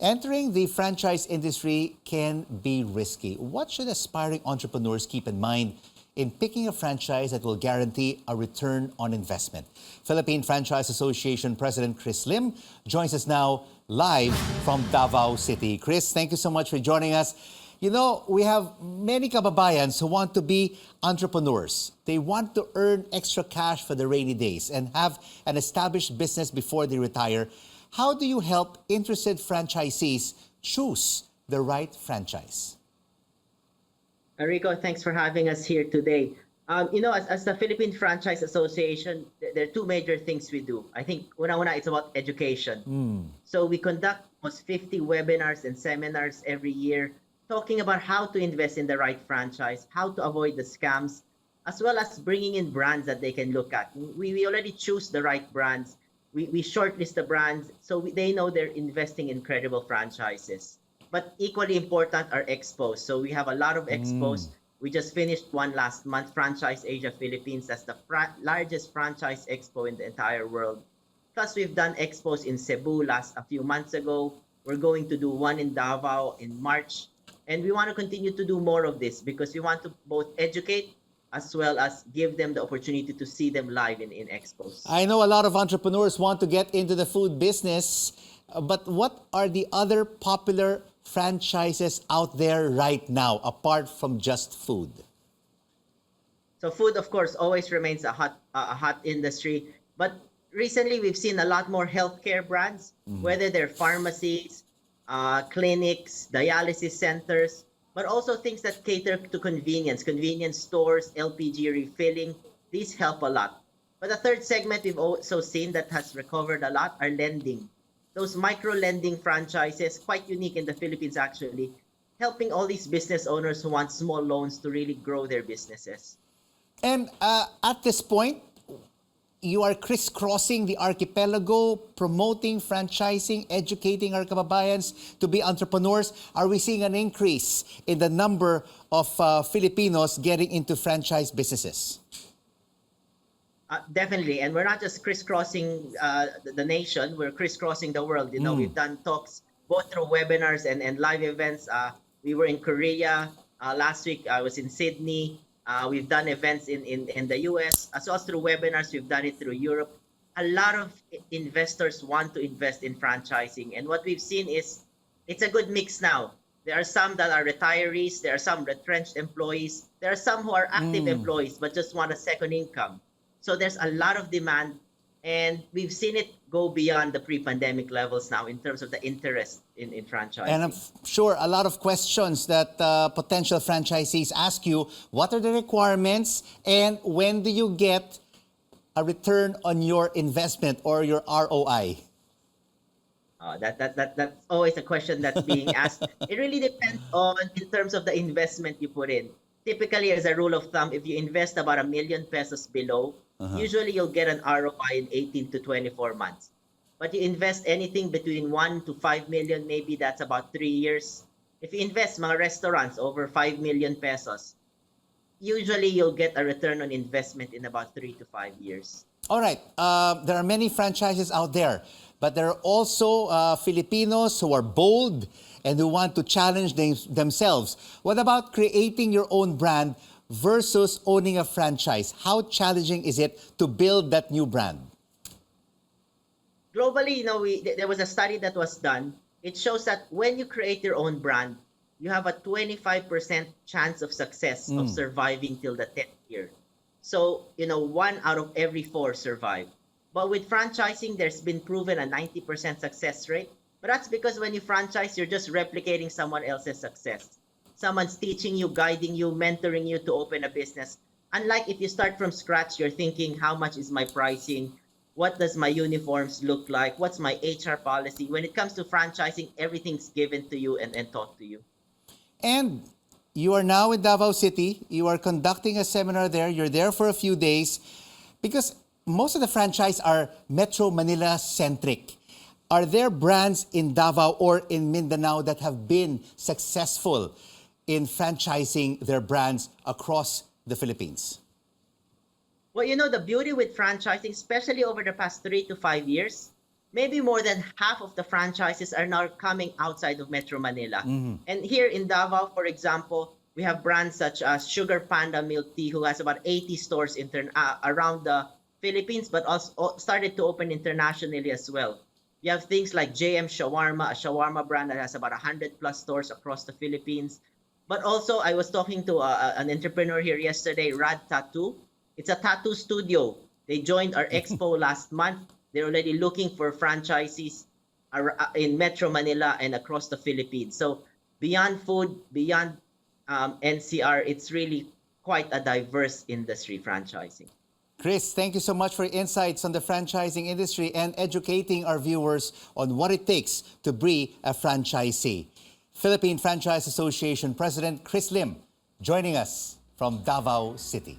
Entering the franchise industry can be risky. What should aspiring entrepreneurs keep in mind in picking a franchise that will guarantee a return on investment? Philippine Franchise Association President Chris Lim joins us now live from Davao City. Chris, thank you so much for joining us. You know, we have many kababayans who want to be entrepreneurs. They want to earn extra cash for the rainy days and have an established business before they retire. How do you help interested franchisees choose the right franchise? Rico, thanks for having us here today. As the Philippine Franchise Association, there are two major things we do. I think una-una, it's about education. So we conduct almost 50 webinars and seminars every year talking about how to invest in the right franchise, how to avoid the scams, as well as bringing in brands that they can look at. We already choose the right brands. We shortlist the brands so they know they're investing in credible franchises. But equally important are expos. So we have a lot of expos. We just finished one last month, Franchise Asia Philippines. That's the largest franchise expo in the entire world. Plus, we've done expos in Cebu a few months ago. We're going to do one in Davao in March. And we want to continue to do more of this because we want to both educate as well as give them the opportunity to see them live in expos. I know a lot of entrepreneurs want to get into the food business, but what are the other popular franchises out there right now, apart from just food? So food, of course, always remains a hot industry. But recently, we've seen a lot more healthcare brands, whether they're pharmacies, clinics, dialysis centers, but also things that cater to convenience stores, LPG refilling. These help a lot. But the third segment we've also seen that has recovered a lot are lending. Those micro-lending franchises, quite unique in the Philippines actually, helping all these business owners who want small loans to really grow their businesses. And at this point, you are crisscrossing the archipelago, promoting franchising, educating our kababayans to be entrepreneurs. Are we seeing an increase in the number of Filipinos getting into franchise businesses? Definitely, and we're not just crisscrossing the nation, we're crisscrossing the world. We've done talks both through webinars and live events. We were in Korea last week. I was in Sydney. We've done events in the US, as well as through webinars. We've done it through Europe. A lot of investors want to invest in franchising. And what we've seen is it's a good mix now. There are some that are retirees. There are some retrenched employees. There are some who are active employees but just want a second income. So there's a lot of demand. And we've seen it go beyond the pre-pandemic levels now in terms of the interest in franchising. And I'm sure a lot of questions that potential franchisees ask you, what are the requirements and when do you get a return on your investment or your ROI? That's always a question that's being asked. It really depends on in terms of the investment you put in. Typically, as a rule of thumb, if you invest about ₱1 million below, usually you'll get an ROI in 18 to 24 months. But you invest anything between 1 to 5 million, maybe that's about 3 years. If you invest mga restaurants over 5 million pesos, usually you'll get a return on investment in about 3 to 5 years. All right. There are many franchises out there, but there are also Filipinos who are bold and who want to challenge themselves. What about creating your own brand versus owning a franchise? How challenging is it to build that new brand? Globally, there was a study that was done. It shows that when you create your own brand, you have a 25% chance of success of surviving till the 10th year. So, 1 out of every 4 survive. But with franchising, there's been proven a 90% success rate. But that's because when you franchise, you're just replicating someone else's success. Someone's teaching you, guiding you, mentoring you to open a business. Unlike if you start from scratch, you're thinking, how much is my pricing? What does my uniforms look like? What's my HR policy? When it comes to franchising, everything's given to you and taught to you. And you are now in Davao City. You are conducting a seminar there. You're there for a few days because most of the franchise are Metro Manila centric. Are there brands in Davao or in Mindanao that have been successful in franchising their brands across the Philippines? Well, the beauty with franchising, especially over the past 3 to 5 years, maybe more than half of the franchises are now coming outside of Metro Manila. And here in Davao, for example, we have brands such as Sugar Panda Milk Tea, who has about 80 stores around the Philippines, but also started to open internationally as well. You have things like JM Shawarma, a shawarma brand that has about 100 plus stores across the Philippines. But also, I was talking to an entrepreneur here yesterday, Rad Tattoo. It's a tattoo studio. They joined our expo last month. They're already looking for franchisees in Metro Manila and across the Philippines. So beyond food, beyond NCR, it's really quite a diverse industry, franchising. Chris, thank you so much for your insights on the franchising industry and educating our viewers on what it takes to be a franchisee. Philippine Franchise Association President Chris Lim joining us from Davao City.